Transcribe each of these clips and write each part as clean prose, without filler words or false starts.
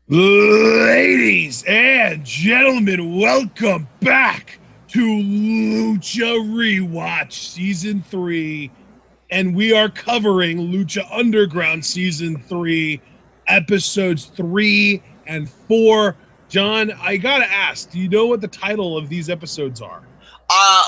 Ladies and gentlemen, welcome back to Lucha Rewatch Season 3. And we are covering Lucha Underground Season 3, Episodes 3 and 4. John, I gotta ask, do you know what the title of these episodes are?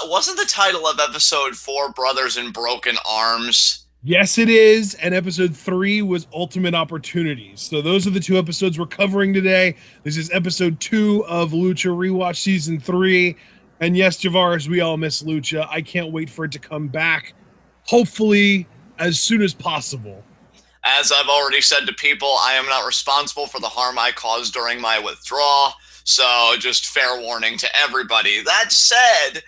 Wasn't the title of episode 4 Brothers in Broken Arms? Yes, it is. And episode 3 was Ultimate Opportunities. So those are the two episodes we're covering today. This is episode 2 of Lucha Rewatch Season 3. And yes, Javaris, we all miss Lucha. I can't wait for it to come back, hopefully as soon as possible. As I've already said to people, I am not responsible for the harm I caused during my withdrawal. So just fair warning to everybody. That said,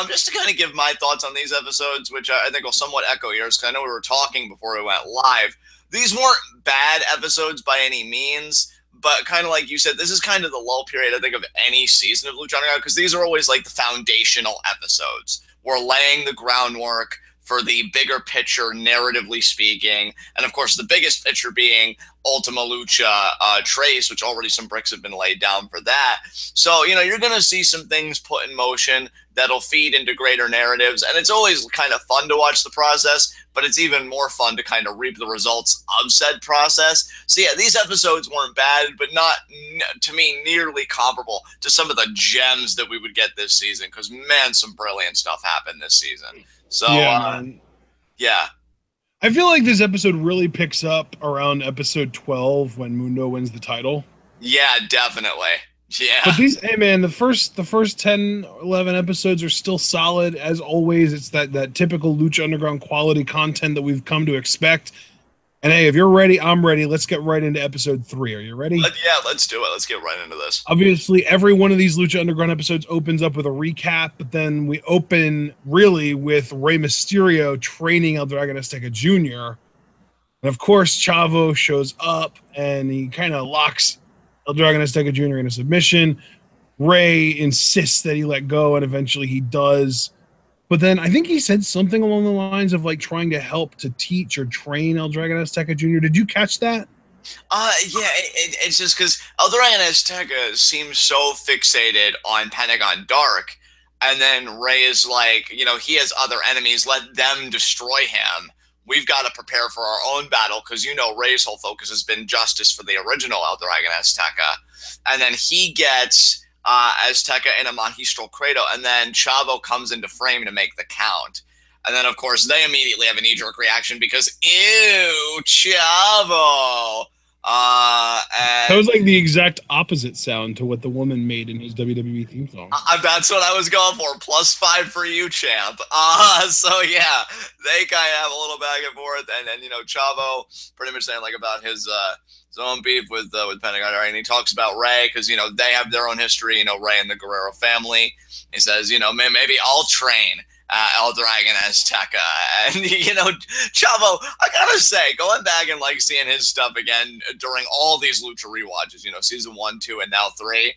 just to kind of give my thoughts on these episodes, which I think will somewhat echo yours, because I know we were talking before we went live. These weren't bad episodes by any means, but kind of like you said, this is kind of the lull period, I think, of any season of Lucha Underground, because these are always like the foundational episodes. We're laying the groundwork for the bigger picture, narratively speaking, and of course the biggest picture being Ultima Lucha Trace, which already some bricks have been laid down for that. So, you're going to see some things put in motion that'll feed into greater narratives, and it's always kind of fun to watch the process, but it's even more fun to kind of reap the results of said process. So yeah, these episodes weren't bad, but not, to me, nearly comparable to some of the gems that we would get this season, because man, some brilliant stuff happened this season. So, yeah. I feel like this episode really picks up around episode 12 when Mundo wins the title. Yeah, definitely. Yeah. But hey man, the first 10, 11 episodes are still solid. As always, it's that typical Lucha Underground quality content that we've come to expect. And hey, if you're ready, I'm ready. Let's get right into episode 3. Are you ready? Yeah, let's do it. Let's get right into this. Obviously, every one of these Lucha Underground episodes opens up with a recap, but then we open really with Rey Mysterio training El Dragon Azteca Jr. And of course, Chavo shows up and he kind of locks El Dragon Azteca Jr. in a submission. Rey insists that he let go, and eventually he does. But then I think he said something along the lines of like trying to help to teach or train El Dragon Azteca Jr. Did you catch that? Yeah, it's just because El Dragon Azteca seems so fixated on Pentagon Dark, and then Rey is like, he has other enemies, let them destroy him. We've got to prepare for our own battle, because Rey's whole focus has been justice for the original El Dragon Azteca. And then he gets Azteca in a magistral credo, and then Chavo comes into frame to make the count. And then, of course, they immediately have a knee-jerk reaction because, ew, Chavo! That was like the exact opposite sound to what the woman made in his WWE theme song. That's what I was going for. +5 for you, champ. So yeah, they kind of have a little back and forth, and then Chavo pretty much saying like about his own beef with Pentagon, and he talks about Rey because they have their own history. Rey and the Guerrero family. He says, maybe I'll train El Dragon Azteca. And, Chavo, I gotta say, going back and like seeing his stuff again during all these Lucha rewatches, season 1, 2, and now 3,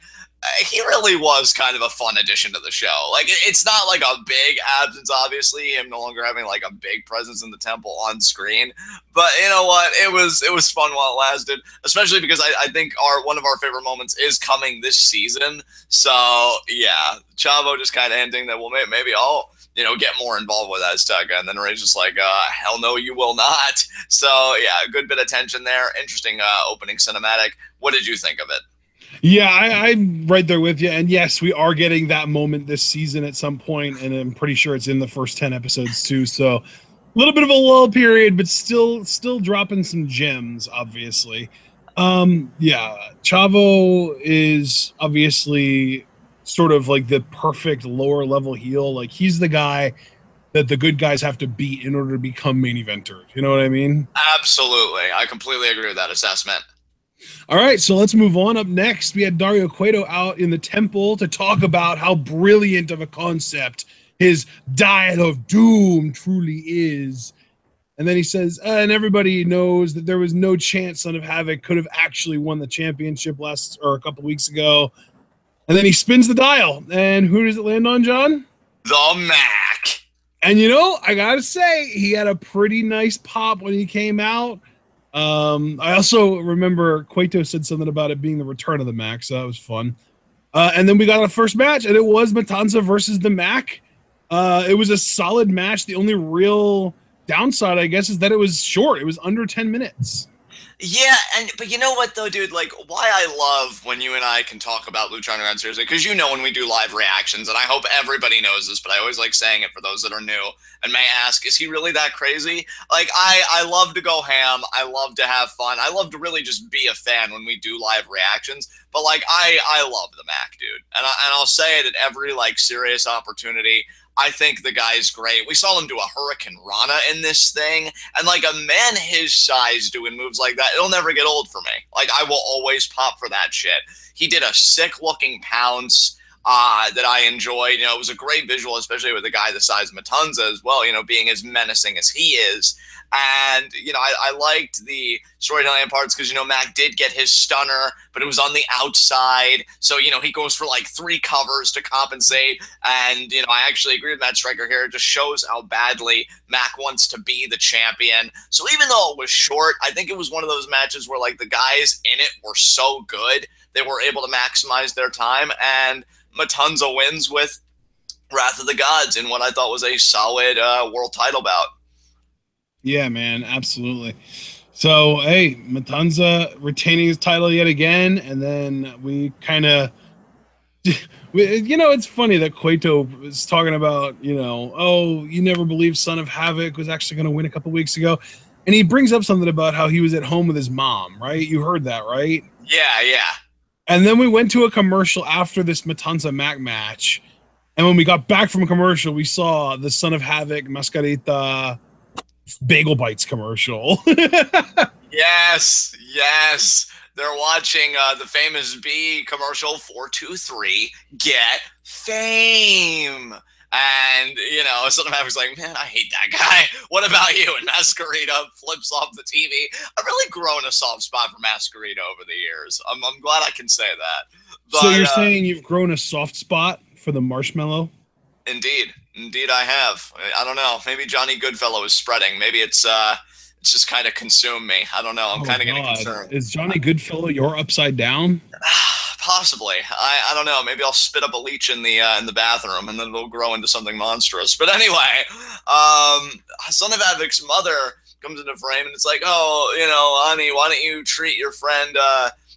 he really was kind of a fun addition to the show. Like, it's not like a big absence, obviously, him no longer having like a big presence in the temple on screen. But you know what? It was fun while it lasted, especially because I think one of our favorite moments is coming this season. So yeah, Chavo just kind of hinting that, well, maybe I'll get more involved with Azteca. And then Rey's just like, hell no, you will not. So, yeah, a good bit of tension there. Interesting opening cinematic. What did you think of it? Yeah, I'm right there with you. And yes, we are getting that moment this season at some point, and I'm pretty sure it's in the first 10 episodes too. So a little bit of a lull period, but still dropping some gems, obviously. Yeah, Chavo is obviously sort of like the perfect lower level heel. Like, he's the guy that the good guys have to beat in order to become main eventers. You know what I mean? Absolutely. I completely agree with that assessment. All right, so let's move on. Up next, we had Dario Cueto out in the temple to talk about how brilliant of a concept his Diet of Doom truly is. And then he says, and everybody knows that there was no chance Son of Havoc could have actually won the championship a couple weeks ago. And then he spins the dial. And who does it land on, John? The Mac. And I gotta say, he had a pretty nice pop when he came out. I also remember Cueto said something about it being the return of the Mac, so that was fun. And then we got our first match, and it was Matanza versus the Mac. It was a solid match. The only real downside, I guess, is that it was short. It was under 10 minutes. Yeah, but you know what though, dude? Like, why I love when you and I can talk about Lucha Underground seriously, because you know when we do live reactions, and I hope everybody knows this, but I always like saying it for those that are new and may ask, is he really that crazy? Like, I love to go ham. I love to have fun. I love to really just be a fan when we do live reactions. But like, I love the Mac, dude, and I'll say it at every like serious opportunity. I think the guy's great. We saw him do a Hurricane Rana in this thing. And like a man his size doing moves like that, it'll never get old for me. Like I will always pop for that shit. He did a sick looking pounce that I enjoyed. You know, it was a great visual, especially with a guy the size of Matanza as well, you know, being as menacing as he is. And, you know, I liked the storytelling parts because, you know, Mac did get his stunner, but it was on the outside. So, you know, he goes for like 3 covers to compensate. And, you know, I actually agree with Matt Stryker here. It just shows how badly Mac wants to be the champion. So even though it was short, I think it was one of those matches where like the guys in it were so good, they were able to maximize their time. And Matanza wins with Wrath of the Gods in what I thought was a solid world title bout. Yeah, man, absolutely. So, hey, Matanza retaining his title yet again, and then we kind of, you know, it's funny that Cueto was talking about, you know, oh, you never believed Son of Havoc was actually going to win a couple weeks ago, and he brings up something about how he was at home with his mom, right? You heard that, right? Yeah, yeah. And then we went to a commercial after this Matanza Mac match, and when we got back from a commercial, we saw the Son of Havoc Mascarita Bagel Bites commercial. Yes, yes. They're watching the famous B commercial 423 Get Fame. And, you know, sometimes I was like, man, I hate that guy. What about you? And Masquerita flips off the TV. I've really grown a soft spot for Masquerita over the years. I'm glad I can say that. But, so you're saying you've grown a soft spot for the marshmallow? Indeed. Indeed, I have. I don't know. Maybe Johnny Goodfellow is spreading. Maybe it's just kind of consumed me. I don't know. I'm kind of getting concerned. Is Johnny Goodfellow your upside down? Possibly. I don't know. Maybe I'll spit up a leech in the bathroom and then it'll grow into something monstrous. But anyway, Son of Havoc's mother comes into frame and it's like, oh, you know, honey, why don't you treat your friend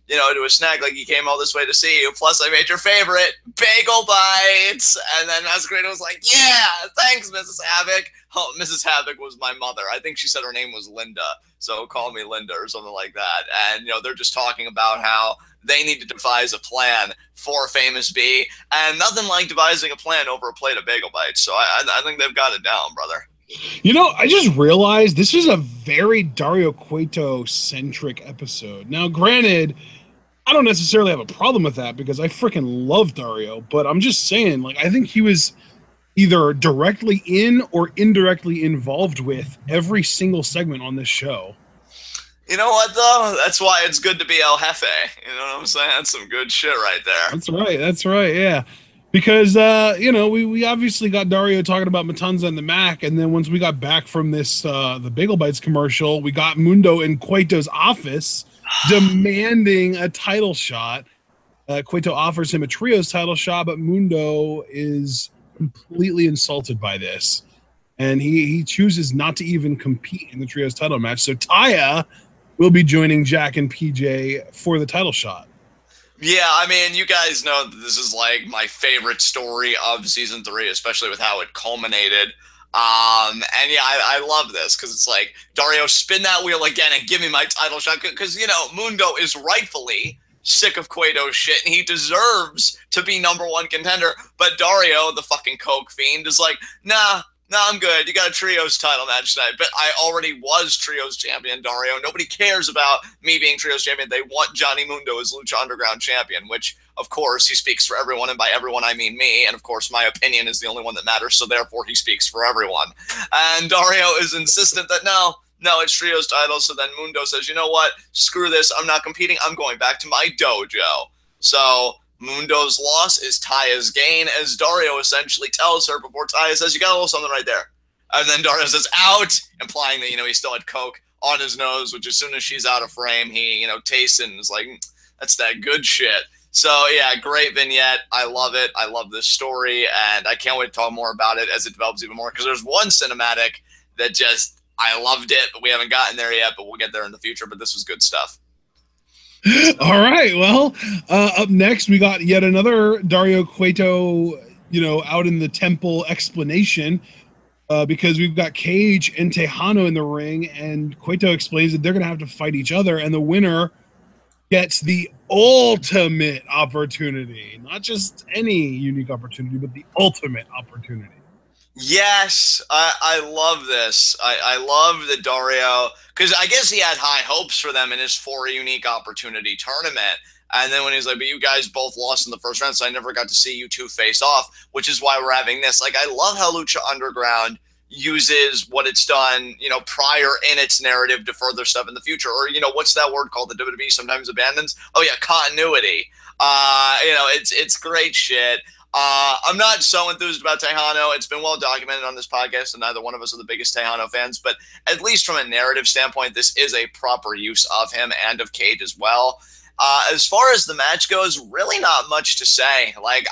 you know, to a snack like he came all this way to see you. Plus, I made your favorite, Bagel Bites. And then Masquerade was like, yeah, thanks, Mrs. Havoc. Oh, Mrs. Havoc was my mother. I think she said her name was Linda. So call me Linda or something like that. And, you know, they're just talking about how they need to devise a plan for Famous B. And nothing like devising a plan over a plate of Bagel Bites. So I think they've got it down, brother. You know, I just realized this was a very Dario Cueto-centric episode. Now, granted, I don't necessarily have a problem with that because I freaking love Dario, but I'm just saying, like, I think he was either directly in or indirectly involved with every single segment on this show. You know what, though? That's why it's good to be El Jefe. You know what I'm saying? That's some good shit right there. That's right, yeah. Because, you know, we obviously got Dario talking about Matanza and the Mac, and then once we got back from this, the Bagel Bites commercial, we got Mundo in Cueto's office demanding a title shot. Cueto offers him a trios title shot, but Mundo is completely insulted by this. And he chooses not to even compete in the trios title match. So Taya will be joining Jack and PJ for the title shot. Yeah, I mean, you guys know that this is like my favorite story of season 3, especially with how it culminated. And yeah, I love this because it's like, Dario, spin that wheel again and give me my title shot. Because, you know, Mundo is rightfully sick of Cueto's shit and he deserves to be #1 contender. But Dario, the fucking coke fiend, is like, nah, I'm good. You got a trios title match tonight. But I already was trios champion, Dario. Nobody cares about me being trios champion. They want Johnny Mundo as Lucha Underground champion, which, of course, he speaks for everyone. And by everyone, I mean me. And, of course, my opinion is the only one that matters. So, therefore, he speaks for everyone. And Dario is insistent that, no, it's trios title. So then Mundo says, you know what? Screw this. I'm not competing. I'm going back to my dojo. So Mundo's loss is Taya's gain, as Dario essentially tells her before Taya says, you got a little something right there. And then Dario says, out, implying that, you know, he still had coke on his nose, which as soon as she's out of frame, he, you know, tastes it and is like, that's that good shit. So, yeah, great vignette. I love it. I love this story, and I can't wait to talk more about it as it develops even more, because there's one cinematic that just, I loved it, but we haven't gotten there yet, but we'll get there in the future, but this was good stuff. All right, well, up next, we got yet another Dario Cueto, you know, out in the temple explanation, because we've got Cage and Tejano in the ring, and Cueto explains that they're going to have to fight each other, and the winner gets the ultimate opportunity, not just any unique opportunity, but the ultimate opportunity. Yes, I love this. I love the Dario, because I guess he had high hopes for them in his 4 unique opportunity tournament. And then when he's like, but you guys both lost in the first round, so I never got to see you two face off, which is why we're having this. Like, I love how Lucha Underground uses what it's done, you know, prior in its narrative to further stuff in the future. Or, you know, what's that word called the WWE sometimes abandons? Oh, yeah, continuity. You know, it's great shit. I'm not so enthused about Tejano. It's been well documented on this podcast, and neither one of us are the biggest Tejano fans, but at least from a narrative standpoint, this is a proper use of him and of Cage as well. As far as the match goes, really not much to say. Like,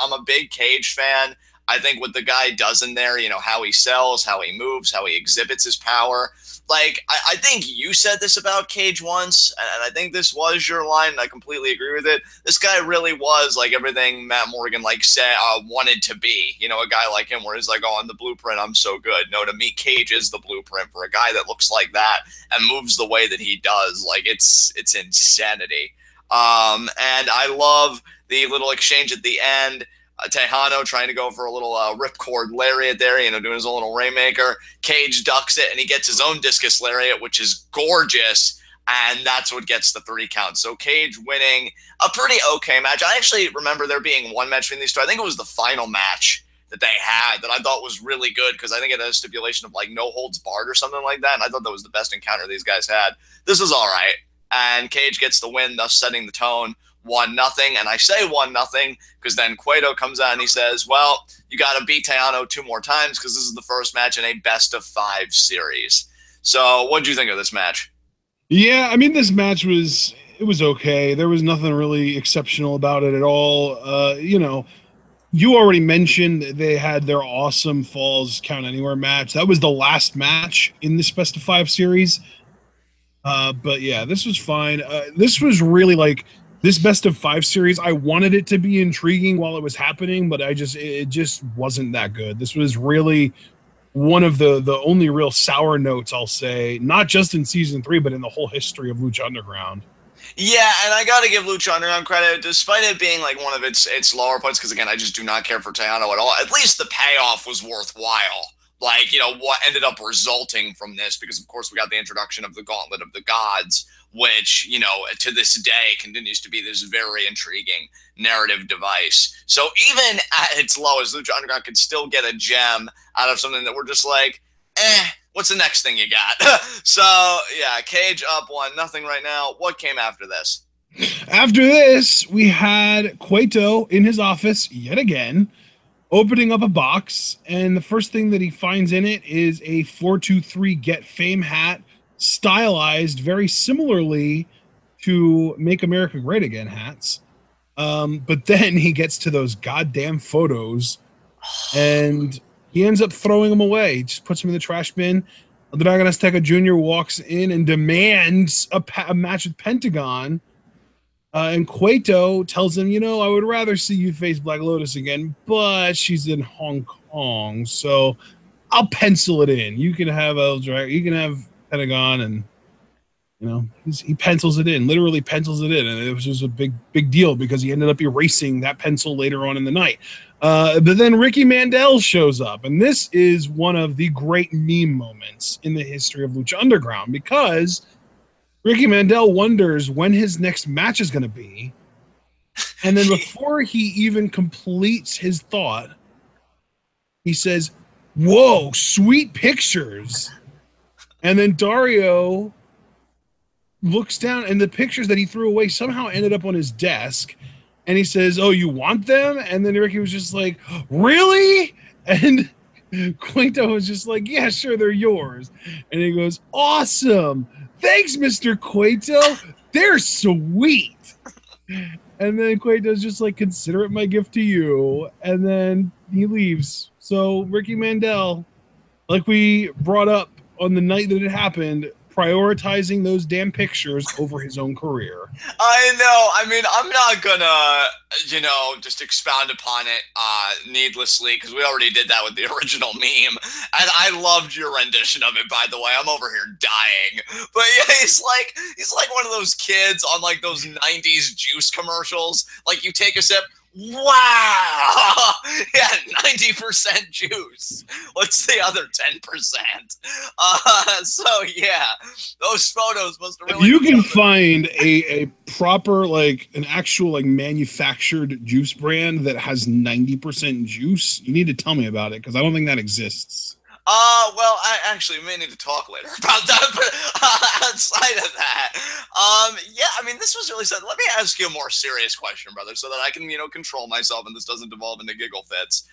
I'm a big Cage fan. I think what the guy does in there, you know, how he sells, how he moves, how he exhibits his power. Like, I think you said this about Cage once, and I think this was your line, and I completely agree with it. This guy really was like everything Matt Morgan wanted to be. You know, a guy like him where he's like, oh, on the blueprint, I'm so good. No, to me, Cage is the blueprint for a guy that looks like that and moves the way that he does. Like, it's insanity. And I love the little exchange at the end. Tejano trying to go for a little ripcord lariat there, you know, doing his own little Rainmaker. Cage ducks it, and he gets his own discus lariat, which is gorgeous, and that's what gets the 3 count. So Cage winning a pretty okay match. I actually remember there being one match between these two. I think it was the final match that they had that I thought was really good, because I think it had a stipulation of like no holds barred or something like that, and I thought that was the best encounter these guys had. This was all right, and Cage gets the win, thus setting the tone. 1-0, and I say 1-0 because then Cueto comes out and he says, well, you got to beat Tejano 2 more times because this is the first match in a best-of-5 series. So what did you think of this match? Yeah, I mean, this match was okay. There was nothing really exceptional about it at all. You know, you already mentioned they had their awesome Falls Count Anywhere match. That was the last match in this best-of-5 series. But yeah, this was fine. This was really like this best-of-5 series. I wanted it to be intriguing while it was happening, but it just wasn't that good. This was really one of the only real sour notes, I'll say, not just in season 3, but in the whole history of Lucha Underground. Yeah, and I got to give Lucha Underground credit, despite it being like one of its lower points, because again, I just do not care for Tejano at all. At least the payoff was worthwhile. Like, you know, what ended up resulting from this, because of course we got the introduction of the Gauntlet of the Gods, which, you know, to this day continues to be this very intriguing narrative device. So even at its lowest, Lucha Underground could still get a gem out of something that we're just like, what's the next thing you got? So yeah, Cage up 1-0 right now. What came after this? After this, we had Cueto in his office yet again, opening up a box, and the first thing that he finds in it is a 423 Get Fame hat, stylized very similarly to Make America Great Again hats. But then he gets to those goddamn photos, and he ends up throwing them away. He just puts them in the trash bin. Dragon Azteca Jr. walks in and demands a match with Pentagon. And Cueto tells him, you know, I would rather see you face Black Lotus again, but she's in Hong Kong, so I'll pencil it in. You can have Pentagon, and you know, he pencils it in, literally pencils it in, and it was just a big deal because he ended up erasing that pencil later on in the night. But then Ricky Mandel shows up, and this is one of the great meme moments in the history of Lucha Underground, because Ricky Mandel wonders when his next match is going to be, and then before he even completes his thought, he says, "Whoa, sweet pictures." And then Dario looks down, and the pictures that he threw away somehow ended up on his desk, and he says, "Oh, you want them?" And then Ricky was just like, "Really?" And Quinto was just like, yeah, sure, they're yours. And he goes, awesome. Thanks, Mr. Cueto. They're sweet. And then Queto's just like, consider it my gift to you. And then he leaves. So Ricky Mandel, like we brought up on the night that it happened, prioritizing those damn pictures over his own career. I know. I mean, I'm not gonna, just expound upon it needlessly, because we already did that with the original meme, and I loved your rendition of it. By the way, I'm over here dying. But yeah, he's like one of those kids on like those '90s juice commercials. Like you take a sip. Wow! Yeah, 90% juice. What's the other 10%? So yeah, those photos must have really. You can find a proper, like an actual like manufactured juice brand that has 90% juice. You need to tell me about it because I don't think that exists. Well, I actually may need to talk later about that, but outside of that, yeah, I mean, this was really sad. Let me ask you a more serious question, brother, so that I can, control myself and this doesn't devolve into giggle fits.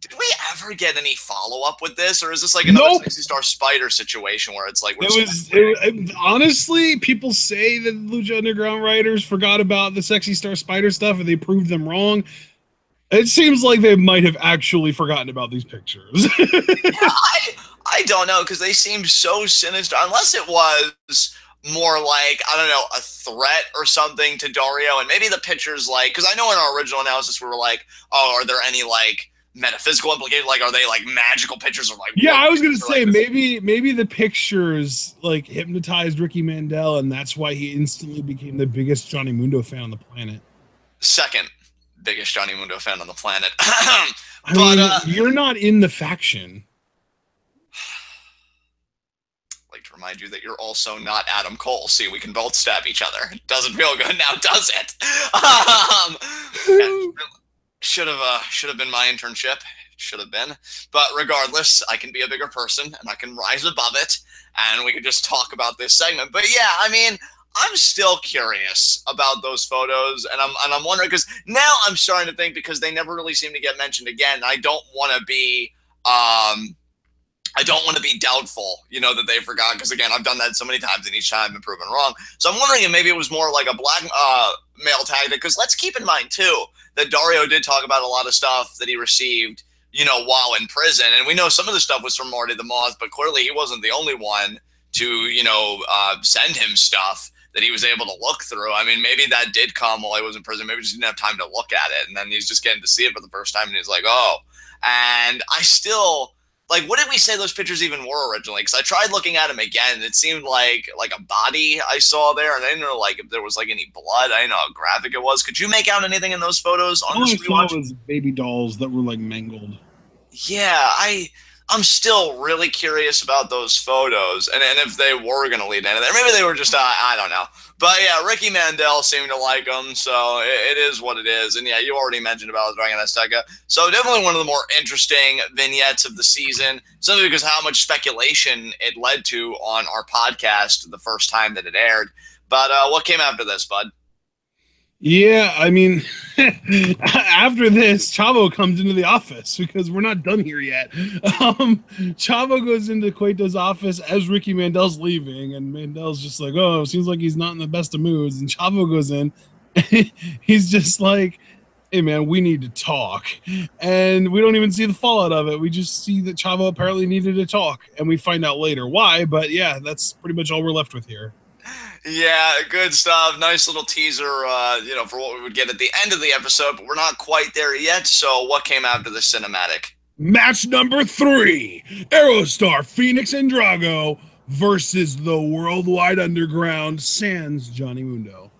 Did we ever get any follow-up with this, or is this like another 60-star spider situation where it's like honestly, people say that Lucha Underground writers forgot about the Sexy Star Spider stuff and they proved them wrong. It seems like they might have actually forgotten about these pictures. Yeah, I don't know, because they seem so sinister. Unless it was more like, I don't know, a threat or something to Dario. And maybe the pictures, like, because I know in our original analysis we were like, oh, are there any, like, metaphysical implications? Like, are they, like, magical pictures? Or like, yeah, I was going to say, like maybe the pictures, like, hypnotized Ricky Mandel, and that's why he instantly became the biggest Johnny Mundo fan on the planet. Second biggest Johnny Mundo fan on the planet. I mean, you're not in the faction. I'd like to remind you that you're also not Adam Cole. See, we can both stab each other. It doesn't feel good now, does it? Should have been my internship. Should have been. But regardless, I can be a bigger person and I can rise above it, and we can just talk about this segment. But yeah, I mean, I'm still curious about those photos, and I'm wondering, because now I'm starting to think, because they never really seem to get mentioned again. I don't want to be doubtful, that they forgot, because again, I've done that so many times, and each time I've been proven wrong. So I'm wondering if maybe it was more like a blackmail tactic, because let's keep in mind too that Dario did talk about a lot of stuff that he received, while in prison, and we know some of the stuff was from Marty the Moth, but clearly he wasn't the only one to send him stuff that he was able to look through. I mean, maybe that did come while he was in prison. Maybe he just didn't have time to look at it. And then he's just getting to see it for the first time. And he's like, oh. And I still, like, what did we say those pictures even were originally? Because I tried looking at them again, and it seemed like a body I saw there. And I didn't know, like, if there was, like, any blood. I didn't know how graphic it was. Could you make out anything in those photos on this rewatch? All I saw was baby dolls that were, like, mangled. Yeah, I'm still really curious about those photos, and if they were going to lead into there. Maybe they were just, I don't know. But yeah, Ricky Mandel seemed to like them, so it is what it is. And yeah, you already mentioned about Dragon Azteca. So definitely one of the more interesting vignettes of the season, simply because how much speculation it led to on our podcast the first time that it aired. But what came after this, bud? Yeah, I mean, after this, Chavo comes into the office because we're not done here yet. Chavo goes into Cueto's office as Ricky Mandel's leaving, and Mandel's just like, oh, seems like he's not in the best of moods. And Chavo goes in, and he's just like, hey, man, we need to talk. And we don't even see the fallout of it. We just see that Chavo apparently needed to talk, and we find out later why. But yeah, that's pretty much all we're left with here. Yeah, good stuff. Nice little teaser, for what we would get at the end of the episode, but we're not quite there yet. So what came after the cinematic? Match number 3, Aerostar, Phoenix and Drago versus the Worldwide Underground sans Johnny Mundo.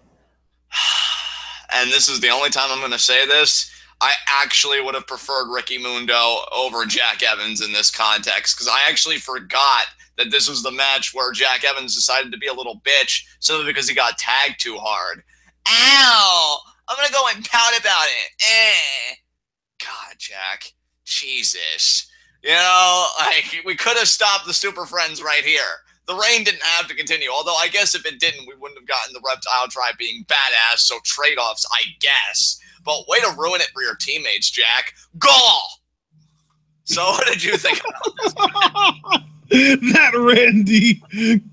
And this is the only time I'm going to say this. I actually would have preferred Ricky Mundo over Jack Evans in this context, because I actually forgot that this was the match where Jack Evans decided to be a little bitch simply because he got tagged too hard. Ow! I'm going to go and pout about it. God, Jack. Jesus. We could have stopped the Super Friends right here. The reign didn't have to continue, although I guess if it didn't, we wouldn't have gotten the Reptile Tribe being badass, so trade-offs, I guess. But way to ruin it for your teammates, Jack. Gah! So what did you think about this? That Randy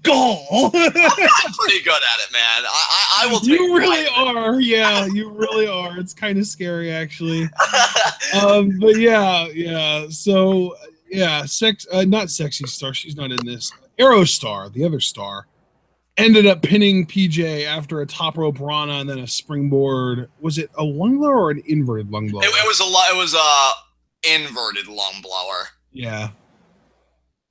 Gall. I'm pretty good at it, man. I will take You really are. Yeah, you really are. It's kind of scary, actually. But yeah. So yeah, not Sexy Star. She's not in this. Aerostar, the other star, ended up pinning PJ after a top rope Rana and then a springboard. Was it a lung blower or an inverted lung blower? It was a inverted lung blower. Yeah.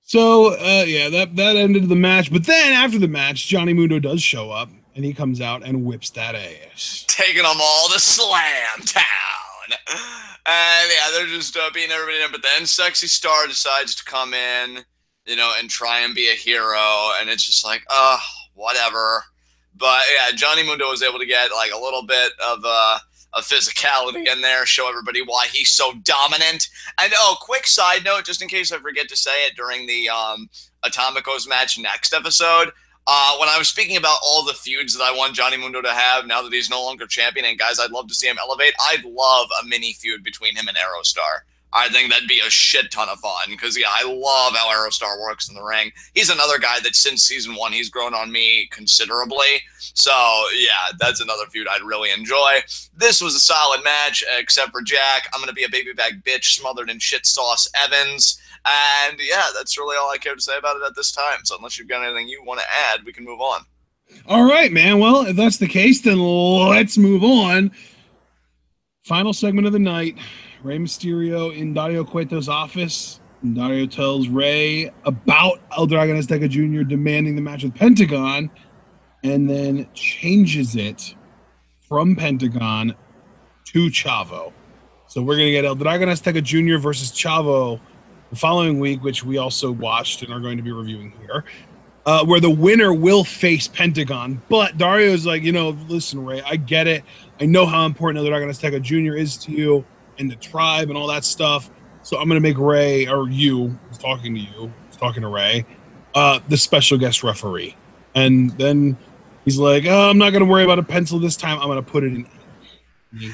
So yeah, that ended the match. But then after the match, Johnny Mundo does show up and he comes out and whips that ass, taking them all to Slam Town. And yeah, they're just beating everybody in. But then Sexy Star decides to come in, and try and be a hero. And it's just like, whatever. But yeah, Johnny Mundo was able to get like a little bit of physicality in there, show everybody why he's so dominant. And quick side note, just in case I forget to say it during the Atomicos match next episode, when I was speaking about all the feuds that I want Johnny Mundo to have now that he's no longer champion, and guys I'd love to see him elevate, I'd love a mini feud between him and Aerostar. I think that'd be a shit ton of fun because, yeah, I love how Aerostar works in the ring. He's another guy that since season 1, he's grown on me considerably. So, yeah, that's another feud I'd really enjoy. This was a solid match, except for Jack. I'm going to be a baby bag bitch smothered in shit sauce Evans. And, yeah, that's really all I care to say about it at this time. So unless you've got anything you want to add, we can move on. All right, man. Well, if that's the case, then let's move on. Final segment of the night. Rey Mysterio in Dario Cueto's office. And Dario tells Rey about El Dragon Azteca Jr. demanding the match with Pentagon, and then changes it from Pentagon to Chavo. So we're going to get El Dragon Azteca Jr. versus Chavo the following week, which we also watched and are going to be reviewing here, where the winner will face Pentagon. But Dario's like, listen, Rey, I get it. I know how important El Dragon Azteca Jr. is to you and the tribe and all that stuff. So I'm going to make Rey, or you, who's talking to Rey, the special guest referee. And then he's like, I'm not going to worry about a pencil this time. I'm going to put it in. And he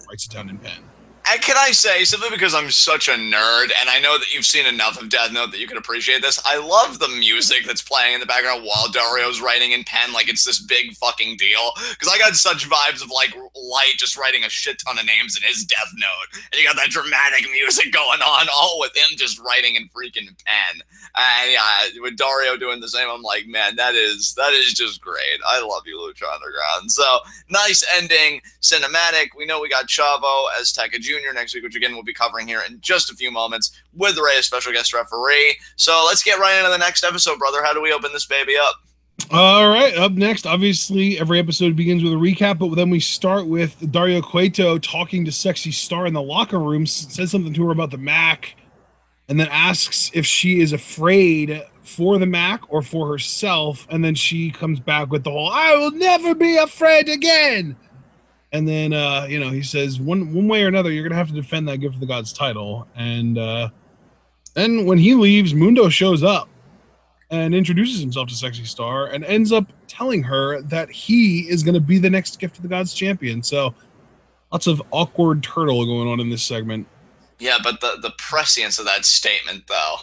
writes it down in pen. And can I say, simply because I'm such a nerd, and I know that you've seen enough of Death Note that you can appreciate this, I love the music that's playing in the background while Dario's writing in pen like it's this big fucking deal. Because I got such vibes of, like, Light just writing a shit ton of names in his Death Note. And you got that dramatic music going on, all with him just writing in freaking pen. And yeah, with Dario doing the same, I'm like, man, that is just great. I love you, Lucha Underground. So, nice ending, cinematic. We know we got Chavo as Azteca Jr. next week, which again we'll be covering here in just a few moments with Rey as special guest referee. So let's get right into the next episode, brother. How do we open this baby up? All right, up next, obviously every episode begins with a recap, but then we start with Dario Cueto talking to Sexy Star in the locker room, says something to her about the Mac, and then asks if she is afraid for the Mac or for herself, and then she comes back with the whole, I will never be afraid again. And then, he says, one way or another, you're going to have to defend that Gift of the Gods title. And then when he leaves, Mundo shows up and introduces himself to Sexy Star and ends up telling her that he is going to be the next Gift of the Gods champion. So lots of awkward turtle going on in this segment. Yeah, but the prescience of that statement, though,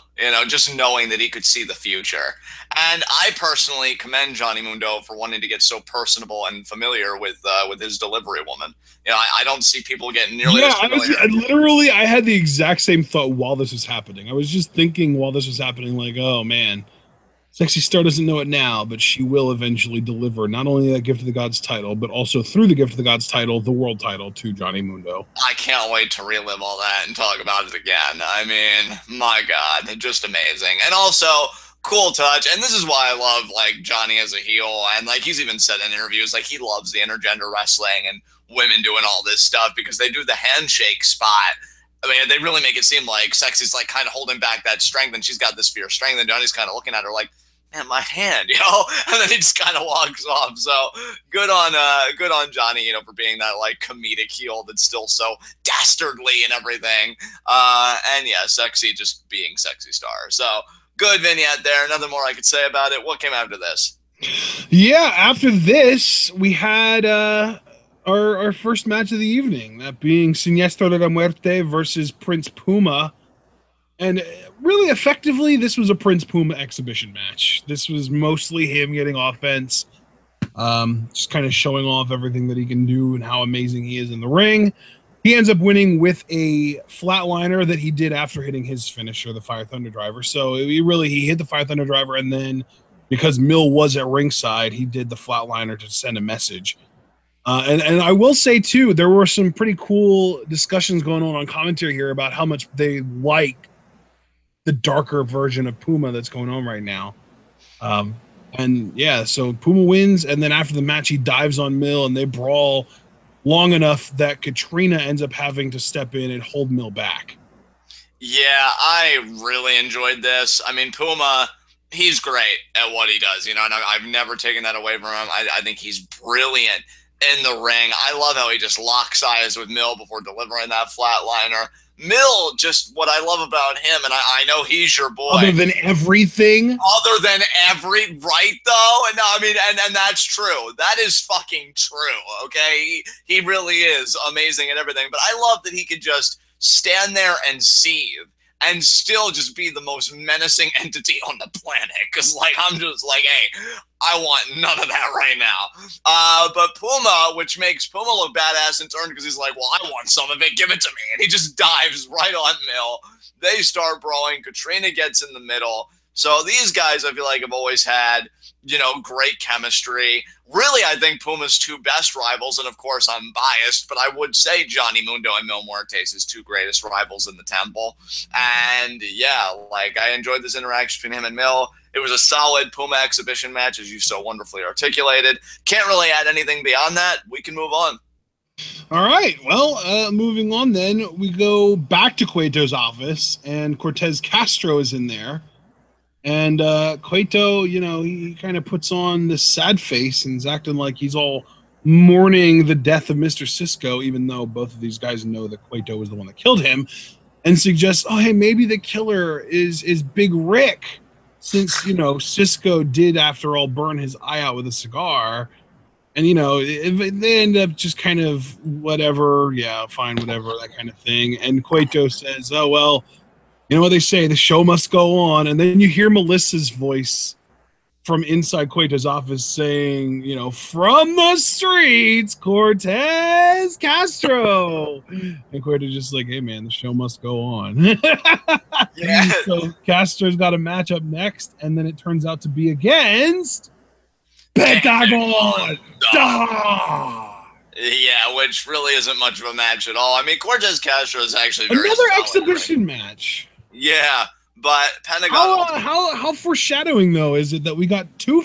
just knowing that he could see the future. And I personally commend Johnny Mundo for wanting to get so personable and familiar with his delivery woman. I don't see people getting nearly as familiar. I had the exact same thought while this was happening. I was just thinking while this was happening, like, oh, man, Sexy Star doesn't know it now, but she will eventually deliver not only that Gift of the Gods title, but also through the Gift of the Gods title, the world title to Johnny Mundo. I can't wait to relive all that and talk about it again. I mean, my God, just amazing. And also, cool touch. And this is why I love, like, Johnny as a heel. And, like, he's even said in interviews, like, he loves the intergender wrestling and women doing all this stuff because they do the handshake spot. I mean, they really make it seem like Sexy's, like, kind of holding back that strength, and she's got this fierce strength, and Johnny's kind of looking at her like, man, my hand, and then he just kind of walks off. So good on Johnny, for being that like comedic heel that's still so dastardly and everything. And yeah, Sexy just being Sexy Star. So good vignette there. Nothing more I could say about it. What came after this? Yeah, after this, we had our first match of the evening, that being Siniestro de la Muerte versus Prince Puma. And really effectively, this was a Prince Puma exhibition match. This was mostly him getting offense, just kind of showing off everything that he can do and how amazing he is in the ring. He ends up winning with a flatliner that he did after hitting his finisher, the Fire Thunder Driver. So he hit the Fire Thunder Driver, and then because Mill was at ringside, he did the flatliner to send a message. And I will say, too, there were some pretty cool discussions going on commentary here about how much they like the darker version of Puma that's going on right now. And yeah, so Puma wins, and then after the match, he dives on Mill, and they brawl long enough that Katrina ends up having to step in and hold Mill back. Yeah, I really enjoyed this. I mean, Puma, he's great at what he does, and I've never taken that away from him. I think he's brilliant in the ring. I love how he just locks eyes with Mill before delivering that flatliner. Mill, just what I love about him, and I know he's your boy. Other than everything? Right, though? And I mean, and that's true. That is fucking true, okay? He really is amazing at everything, but I love that he could just stand there and seethe and still just be the most menacing entity on the planet. Because, I'm just like, hey, I want none of that right now. But Puma, which makes Puma look badass in turn because he's like, well, I want some of it. Give it to me. And he just dives right on Mill. They start brawling. Katrina gets in the middle. So these guys, I feel like, have always had, great chemistry. Really, I think Puma's two best rivals, and of course I'm biased, but I would say Johnny Mundo and Mil Muertes, his two greatest rivals in the Temple. And yeah, I enjoyed this interaction between him and Mil. It was a solid Puma exhibition match, as you so wonderfully articulated. Can't really add anything beyond that. We can move on. All right. Well, moving on then, we go back to Cueto's office, and Cortez Castro is in there. And Cueto, he kind of puts on this sad face and is acting like he's all mourning the death of Mr. Cisco, even though both of these guys know that Cueto was the one that killed him, and suggests, oh, hey, maybe the killer is Big Rick, since, Cisco did, after all, burn his eye out with a cigar. And, they end up just kind of whatever, yeah, fine, whatever, that kind of thing. And Cueto says, oh, well, you know what they say, the show must go on. And then you hear Melissa's voice from inside Cueto's office saying, from the streets, Cortez Castro. And Cueto's just like, hey, man, the show must go on. Yeah. So Castro's got a match up next, and then it turns out to be against Pentagon. Yeah, which really isn't much of a match at all. I mean, Cortez Castro is actually another exhibition match. Yeah, but Pentagon. How foreshadowing though is it that we got two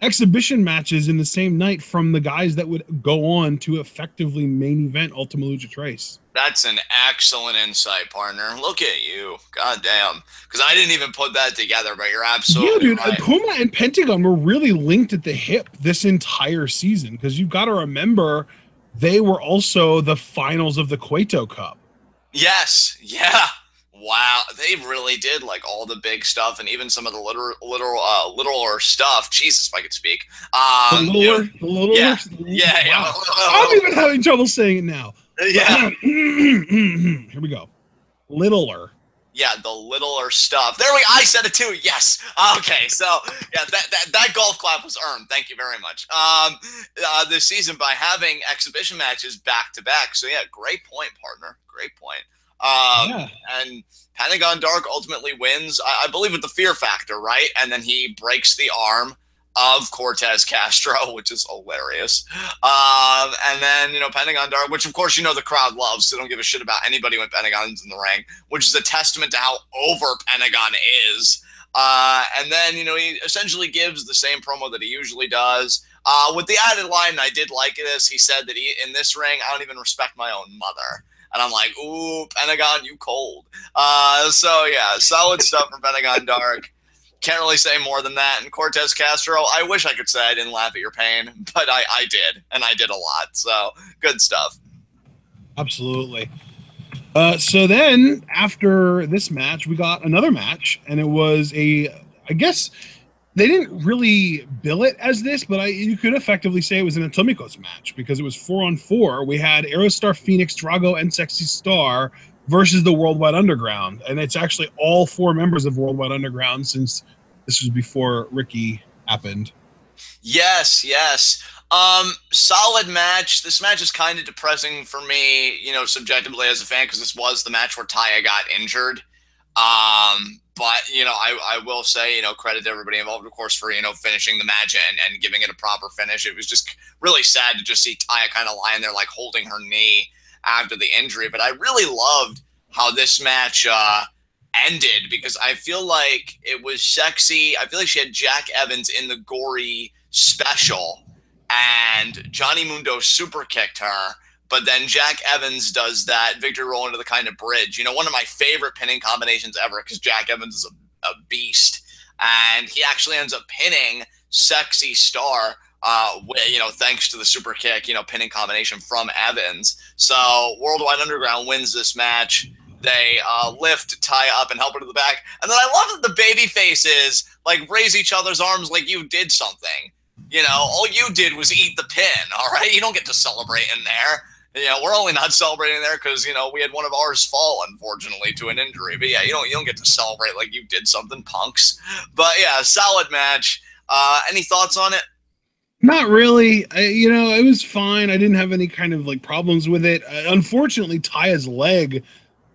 exhibition matches in the same night from the guys that would go on to effectively main event Ultima Lucha Trace? That's an excellent insight, partner. Look at you, goddamn! Because I didn't even put that together, but you're absolutely right. Puma and Pentagon were really linked at the hip this entire season, because you've got to remember they were also the finals of the Cueto Cup. Yes, yeah. Wow, they really did all the big stuff, and even some of the littler stuff. Jesus, if I could speak. Yeah. Wow. I'm even having trouble saying it now. Yeah. Here we go. Littler. Yeah, the littler stuff. There we go. I said it too. Yes. Okay. So yeah, that golf clap was earned. Thank you very much. This season by having exhibition matches back to back. So yeah, great point, partner. Great point. And Pentagon Dark ultimately wins, I believe, with the fear factor, right? And then he breaks the arm of Cortez Castro, which is hilarious. And then, Pentagon Dark, which of course, the crowd loves, so don't give a shit about anybody when Pentagon's in the ring, which is a testament to how over Pentagon is. And then, he essentially gives the same promo that he usually does. With the added line, I did like this. He said that in this ring, I don't even respect my own mother. And I'm like, ooh, Pentagon, you cold. So, yeah, solid stuff from Pentagon Dark. Can't really say more than that. And Cortez Castro, I wish I could say I didn't laugh at your pain, but I did, and I did a lot. So, good stuff. Absolutely. So then, after this match, we got another match, and it was I guess they didn't really bill it as this, but you could effectively say it was an Atomicos match, because it was 4-on-4. We had Aerostar, Phoenix, Drago, and Sexy Star versus the Worldwide Underground. And it's actually all 4 members of Worldwide Underground, since this was before Ricky happened. Yes, yes. Solid match. This match is kind of depressing for me, you know, subjectively as a fan, because this was the match where Taya got injured. But, you know, I will say, you know, credit to everybody involved, of course, for, you know, finishing the match and giving it a proper finish. It was just really sad to just see Taya kind of lying there, like holding her knee after the injury. But I really loved how this match ended, because I feel like it was sexy. I feel like she had Jack Evans in the gory special, and Johnny Mundo super kicked her. But then Jack Evans does that victory roll into the kind of bridge. You know, one of my favorite pinning combinations ever, because Jack Evans is a beast. And he actually ends up pinning Sexy Star, you know, thanks to the super kick, you know, pinning combination from Evans. So Worldwide Underground wins this match. They lift Taya up and help her to the back. And then I love that the baby faces, like, raise each other's arms like you did something. You know, all you did was eat the pin, all right? You don't get to celebrate in there. You know, we're only not celebrating there because, you know, we had one of ours fall, unfortunately, to an injury. But yeah, you don't get to celebrate like you did something, punks. But yeah, solid match. Any thoughts on it? Not really. You know, it was fine. I didn't have any kind of like problems with it. Unfortunately, Taya's leg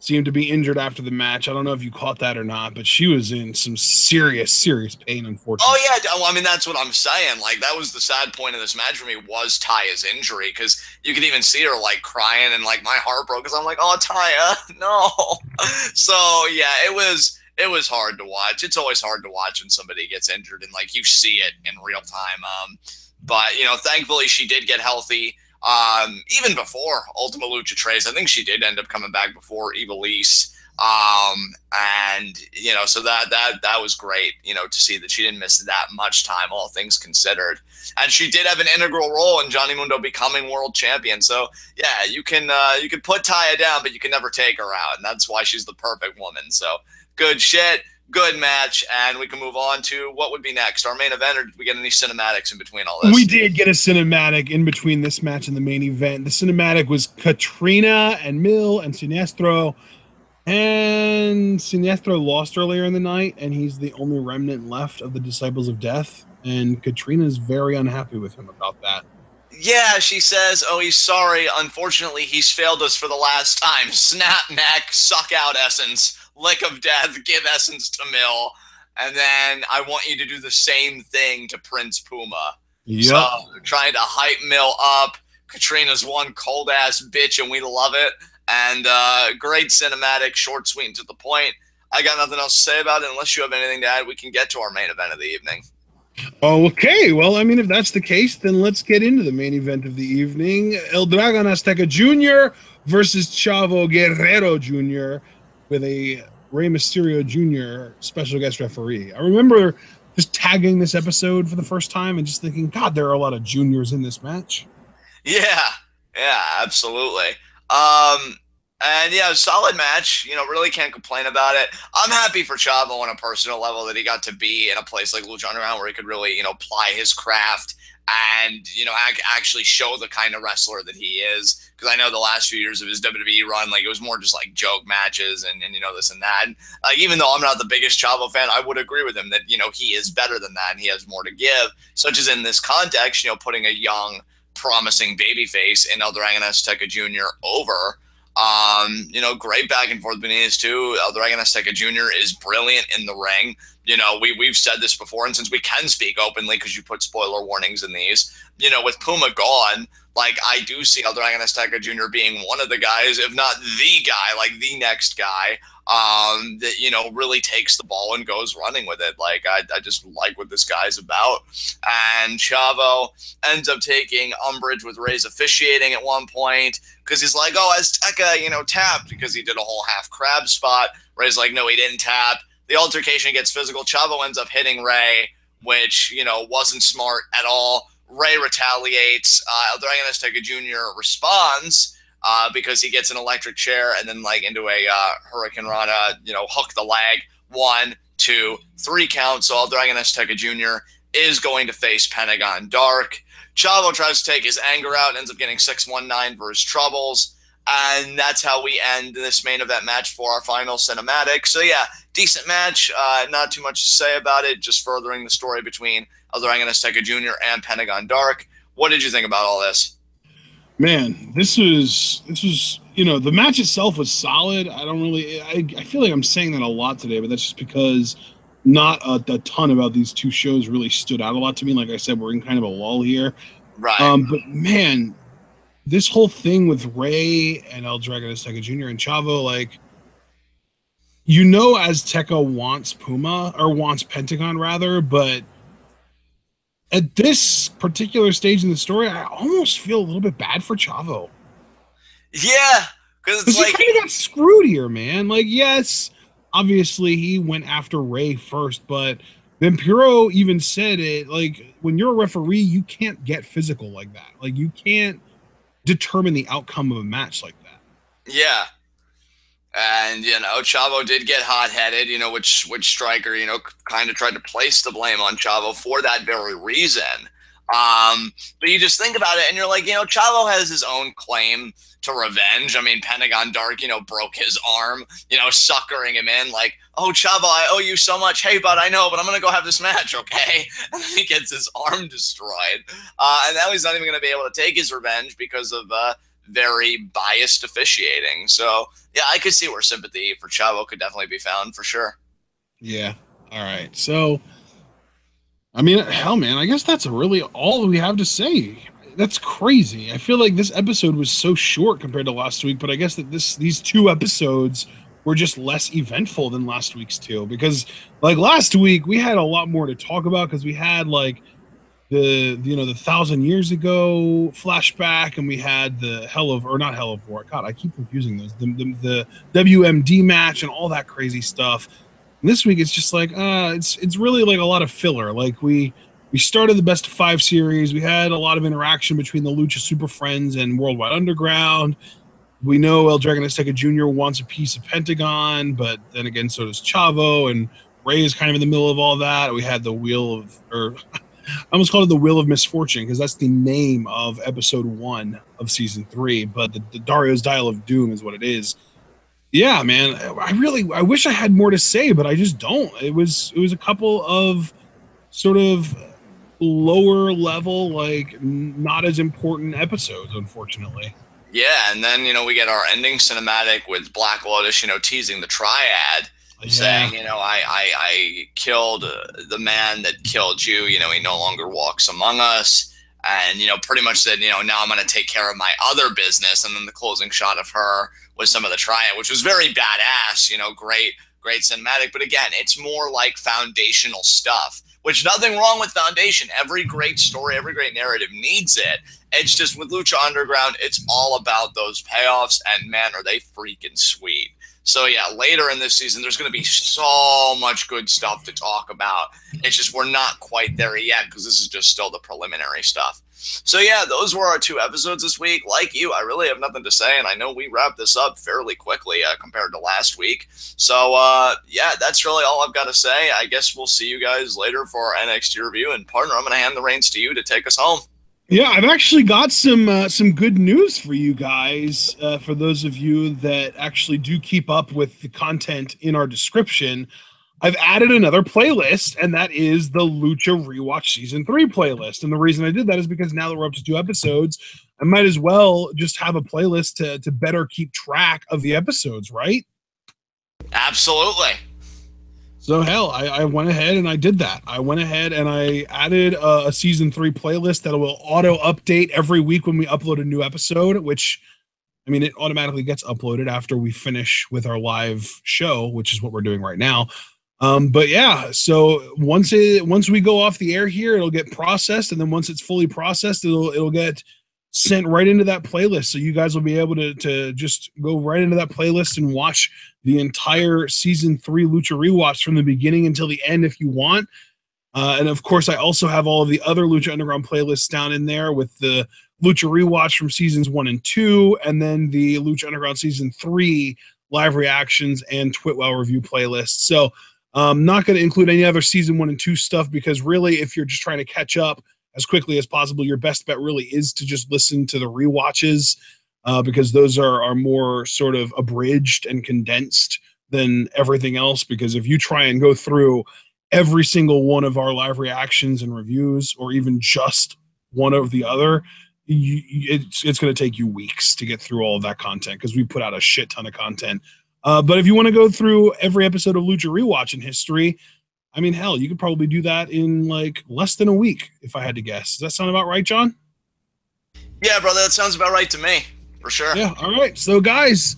seemed to be injured after the match. I don't know if you caught that or not, but she was in some serious, serious pain, unfortunately. Oh, yeah. Well, I mean, that's what I'm saying. Like, that was the sad point of this match for me, was Taya's injury, because you could even see her, like, crying, and, like, my heart broke, because I'm like, oh, Taya, no. So, yeah, it was hard to watch. It's always hard to watch when somebody gets injured, and, like, you see it in real time. But, you know, thankfully she did get healthy. Even before Ultima Lucha Trace, I think she did end up coming back before Ivelisse. And, you know, so that was great, you know, to see that she didn't miss that much time, all things considered. And she did have an integral role in Johnny Mundo becoming world champion. So, yeah, you can put Taya down, but you can never take her out. And that's why she's the perfect woman. So, good shit. Good match, and we can move on to what would be next. Our main event, or did we get any cinematics in between all this? We did get a cinematic in between this match and the main event. The cinematic was Katrina and Mil and Sinestro. And Sinestro lost earlier in the night, and he's the only remnant left of the Disciples of Death. And Katrina's very unhappy with him about that. Yeah, she says, oh, he's sorry. Unfortunately, he's failed us for the last time. Snap neck, suck out essence. Lick of death, give essence to Mil, and then I want you to do the same thing to Prince Puma. Yep. So trying to hype Mil up. Katrina's one cold ass bitch, and we love it. And great cinematic, short, sweet, and to the point. I got nothing else to say about it. Unless you have anything to add, we can get to our main event of the evening. Okay, well, I mean, if that's the case, then let's get into the main event of the evening. El Dragon Azteca Jr. versus Chavo Guerrero Jr. with a Rey Mysterio Jr. special guest referee. I remember just tagging this episode for the first time and just thinking, God, there are a lot of juniors in this match. Yeah, absolutely. And yeah, solid match. You know, really can't complain about it. I'm happy for Chavo on a personal level that he got to be in a place like Lucha Underground where he could really, you know, ply his craft and, you know, actually show the kind of wrestler that he is. Because I know the last few years of his WWE run, like, it was more just like joke matches and you know, this and that. And even though I'm not the biggest Chavo fan, I would agree with him that, you know, he is better than that and he has more to give, such as in this context, you know, putting a young, promising babyface in El Dragon Azteca Jr. over. You know, great back and forth between these two. El Dragon Azteca Jr. is brilliant in the ring. You know, we've said this before, and since we can speak openly because you put spoiler warnings in these, you know, with Puma gone, like, I do see El Dragon Azteca Jr. being one of the guys, if not the guy, like the next guy, that, you know, really takes the ball and goes running with it. Like, I just like what this guy's about. And Chavo ends up taking umbrage with Rey's officiating at one point because he's like, oh, Azteca, you know, tapped because he did a whole half crab spot. Rey's like, no, he didn't tap. The altercation gets physical. Chavo ends up hitting Rey, which, you know, wasn't smart at all. Rey retaliates. El Dragon Azteca Jr. responds because he gets an electric chair and then, like, into a Hurricane Rana, you know, hook the leg. 1, 2, 3 count. So El Dragon Azteca Jr. is going to face Pentagon Dark. Chavo tries to take his anger out and ends up getting 619 for his troubles. And that's how we end this main event match for our final cinematic. So yeah, decent match. Not too much to say about it. Just furthering the story between El Dragon Azteca Jr. and Pentagon Dark. What did you think about all this? Man, this was the match itself was solid. I feel like I'm saying that a lot today, but that's just because not a ton about these two shows really stood out a lot to me. Like I said, we're in kind of a lull here. Right. But man, this whole thing with Ray and El Dragon Azteca Jr. and Chavo, like, Azteca wants Pentagon rather, but at this particular stage in the story, I almost feel a little bit bad for Chavo. Yeah, because it's like he kind of got screwed here, man. Like, yes, obviously he went after Ray first, but Vampiro even said it. Like, when you're a referee, you can't get physical like that. Like, you can't determine the outcome of a match like that. Yeah. And, Chavo did get hot-headed, which Striker, kind of tried to place the blame on Chavo for that very reason. But you just think about it and you're like, Chavo has his own claim to revenge. I mean, Pentagon Dark, broke his arm, suckering him in like, oh, Chavo, I owe you so much. Hey, bud, I know, but I'm going to go have this match, okay? And then he gets his arm destroyed. And now he's not even going to be able to take his revenge because of very biased officiating. So, yeah, I could see where sympathy for Chavo could definitely be found for sure. Yeah. All right. So, I mean, hell, man, I guess that's really all we have to say. That's crazy. I feel like this episode was so short compared to last week, but I guess that these two episodes were just less eventful than last week's two, because like last week we had a lot more to talk about because we had like the 1,000 years ago flashback, and we had the not Hell of War. God, I keep confusing those. The WMD match and all that crazy stuff. And this week it's just like it's really like a lot of filler. Like we started the best of 5 series. We had a lot of interaction between the Lucha Super Friends and Worldwide Underground. We know El Dragon Azteca Jr. wants a piece of Pentagon, but then again, so does Chavo, and Ray is kind of in the middle of all that. We had the I almost called it the Wheel of Misfortune, because that's the name of episode 1 of season 3, but the Dario's Dial of Doom is what it is. Yeah, man, I wish I had more to say, but I just don't. It was a couple of sort of lower level, like not as important episodes, unfortunately. Yeah, and then we get our ending cinematic with Black Lotus, teasing the triad, saying, I killed the man that killed you. He no longer walks among us, and pretty much said, now I'm going to take care of my other business. And then the closing shot of her was some of the triad, which was very badass. Great cinematic, but again, it's more like foundational stuff. Which, nothing wrong with foundation. Every great story, every great narrative needs it. It's just with Lucha Underground, it's all about those payoffs, and man, are they freaking sweet. So yeah, later in this season, there's going to be so much good stuff to talk about. It's just we're not quite there yet because this is just still the preliminary stuff. So yeah, those were our 2 episodes this week. Like you, I really have nothing to say, and I know we wrapped this up fairly quickly compared to last week. So yeah, that's really all I've got to say. I guess we'll see you guys later for our NXT review. And partner, I'm going to hand the reins to you to take us home. Yeah, I've actually got some good news for you guys. For those of you that actually do keep up with the content in our description, I've added another playlist, and that is the Lucha Rewatch Season 3 playlist. And the reason I did that is because now that we're up to 2 episodes, I might as well just have a playlist to better keep track of the episodes, right? Absolutely. So hell, I went ahead and I did that. I went ahead and I added a Season 3 playlist that will auto-update every week when we upload a new episode, which, I mean, it automatically gets uploaded after we finish with our live show, which is what we're doing right now. But yeah, so once we go off the air here, it'll get processed, and then once it's fully processed, it'll get sent right into that playlist. So you guys will be able to just go right into that playlist and watch the entire season 3 Lucha Rewatch from the beginning until the end if you want. And of course, I also have all of the other Lucha Underground playlists down in there with the Lucha Rewatch from seasons 1 and 2, and then the Lucha Underground season 3 live reactions and TWitWoW review playlists. So I'm not going to include any other season 1 and 2 stuff, because really, if you're just trying to catch up as quickly as possible, your best bet really is to just listen to the rewatches. because those are more sort of abridged and condensed than everything else. Because if you try and go through every single one of our live reactions and reviews, or even just one of the other, it's going to take you weeks to get through all of that content, because we put out a shit ton of content. But if you want to go through every episode of Lucha Rewatch in history, I mean, hell, you could probably do that in like less than a week, if I had to guess. Does that sound about right, John? Yeah, brother, that sounds about right to me, for sure. Yeah, all right. So, guys,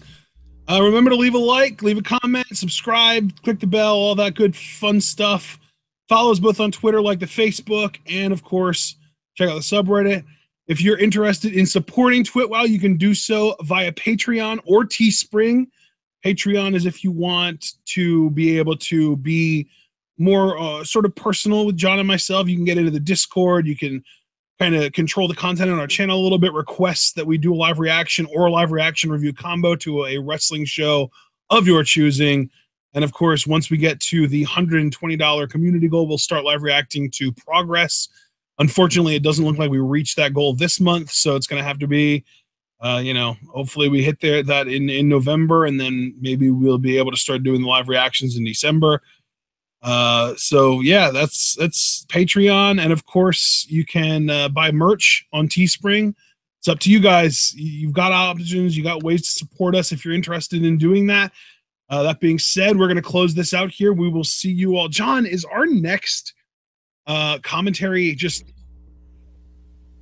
remember to leave a like, leave a comment, subscribe, click the bell, all that good fun stuff. Follow us both on Twitter, like the Facebook, and of course, check out the subreddit. If you're interested in supporting TWitWoW, you can do so via Patreon or Teespring. Patreon is if you want to be able to be more sort of personal with John and myself. You can get into the Discord. You can kind of control the content on our channel a little bit, request that we do a live reaction or a live reaction review combo to a wrestling show of your choosing. And of course, once we get to the $120 community goal, we'll start live reacting to Progress. Unfortunately, it doesn't look like we reached that goal this month, so it's going to have to be, hopefully we hit that in November, and then maybe we'll be able to start doing the live reactions in December. So yeah, that's Patreon, and of course you can buy merch on Teespring. It's up to you guys. You've got options, you got ways to support us if you're interested in doing that. That being said, we're going to close this out here. We will see you all. John, is our next commentary just,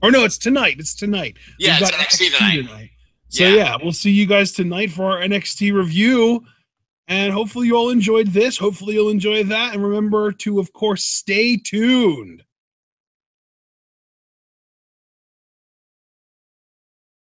or no, it's tonight. Yeah, it's NXT tonight. So yeah, we'll see you guys tonight for our NXT review. And hopefully you all enjoyed this. Hopefully you'll enjoy that. And remember to, of course, stay tuned.